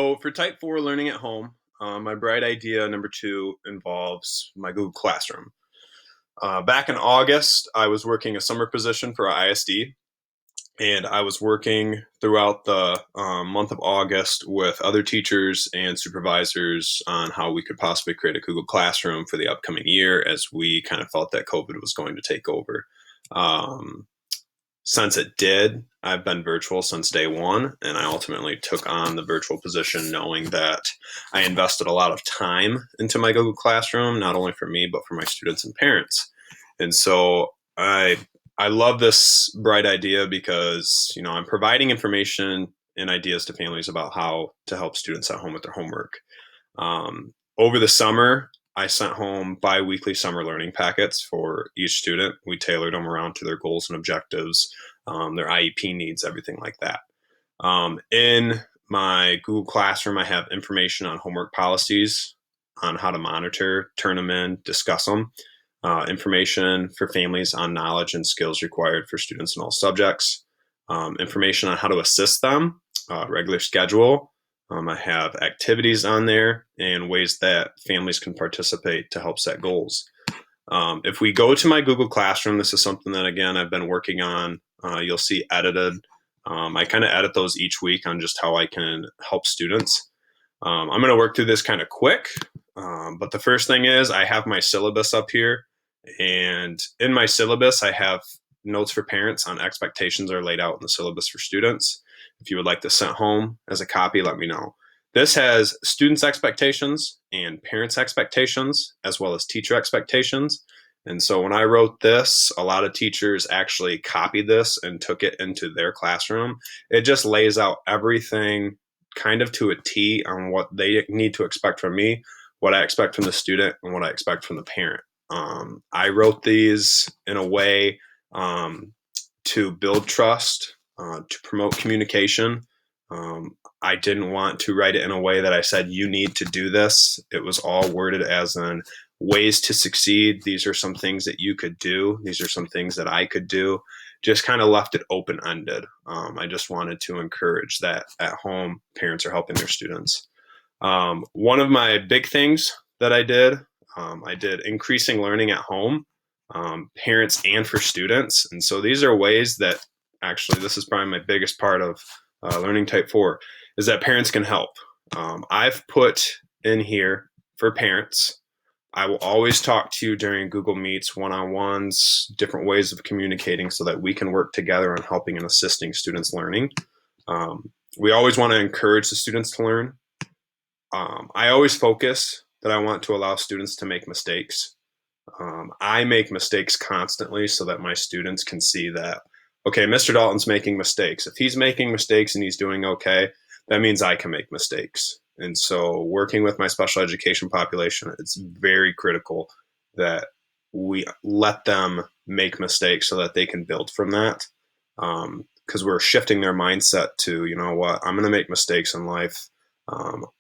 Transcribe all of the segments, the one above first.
So for type 4 learning at home, my bright idea number 2 involves my Google Classroom. Back in August, I was working a summer position for ISD, and I was working throughout the month of August with other teachers and supervisors on how we could possibly create a Google Classroom for the upcoming year, as we kind of felt that COVID was going to take over. Um, since it did, I've been virtual since day one, and I ultimately took on the virtual position knowing that I invested a lot of time into my Google Classroom, not only for me, but for my students and parents. And so I love this bright idea because, I'm providing information and ideas to families about how to help students at home with their homework. Over the summer, I sent home bi-weekly summer learning packets for each student. We tailored them around to their goals and objectives, their IEP needs, everything like that. In my Google Classroom, I have information on homework policies, on how to monitor, turn them in, discuss them, information for families on knowledge and skills required for students in all subjects, information on how to assist them, regular schedule. I have activities on there and ways that families can participate to help set goals. If we go to my Google Classroom, this is something that, again, I've been working on. You'll see edited. I kind of edit those each week on just how I can help students. I'm going to work through this kind of quick, but the first thing is I have my syllabus up here. And in my syllabus, I have notes for parents on expectations are laid out in the syllabus for students. If you would like this sent home as a copy, let me know. This has students' expectations and parents' expectations, as well as teacher expectations. And so when I wrote this, a lot of teachers actually copied this and took it into their classroom. It just lays out everything kind of to a T on what they need to expect from me, what I expect from the student, and what I expect from the parent. I wrote these in a way to build trust, to promote communication. I didn't want to write it in a way that I said, you need to do this. It was all worded as in ways to succeed. These are some things that you could do. These are some things that I could do. Just kind of left it open-ended. I just wanted to encourage that at home, parents are helping their students. One of my big things that I did increasing learning at home, parents and for students. And so these are ways that actually, this is probably my biggest part of learning type 4, is that parents can help. I've put in here for parents, I will always talk to you during Google Meets, one-on-ones, different ways of communicating so that we can work together on helping and assisting students learning. We always want to encourage the students to learn. I always focus that I want to allow students to make mistakes. I make mistakes constantly so that my students can see that, okay, Mr. Dalton's making mistakes. If he's making mistakes and he's doing okay, that means I can make mistakes. And so working with my special education population, it's very critical that we let them make mistakes so that they can build from that. Because we're shifting their mindset to, you know what, I'm going to make mistakes in life.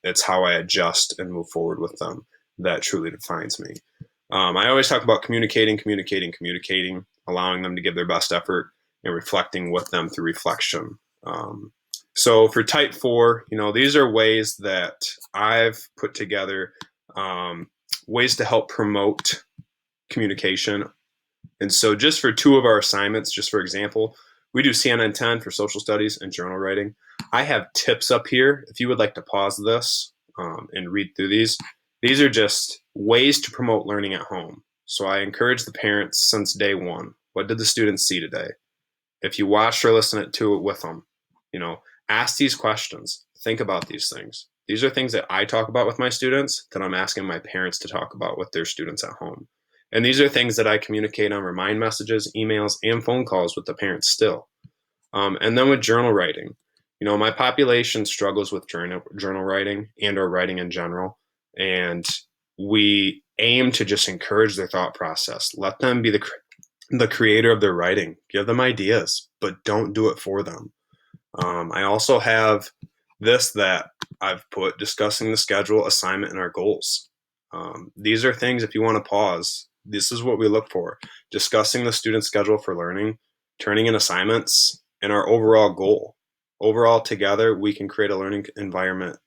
It's how I adjust and move forward with them that truly defines me. I always talk about communicating, allowing them to give their best effort and reflecting with them through reflection. So for type 4, these are ways that I've put together, ways to help promote communication. And so just for 2 of our assignments, just for example, we do CNN 10 for social studies and journal writing. I have tips up here. If you would like to pause this and read through these are just ways to promote learning at home. So I encourage the parents since day one. What did the students see today? If you watched or listened to it with them, ask these questions. Think about these things. These are things that I talk about with my students that I'm asking my parents to talk about with their students at home. And these are things that I communicate on remind messages, emails, and phone calls with the parents still. And then with journal writing, my population struggles with journal writing and or writing in general. And we aim to just encourage their thought process. Let them be the creator of their writing. Give them ideas, but don't do it for them. I also have this that I've put discussing the schedule, assignment, and our goals. These are things, if you want to pause, this is what we look for. Discussing the student schedule for learning, turning in assignments, and our overall goal. Overall, together, we can create a learning environment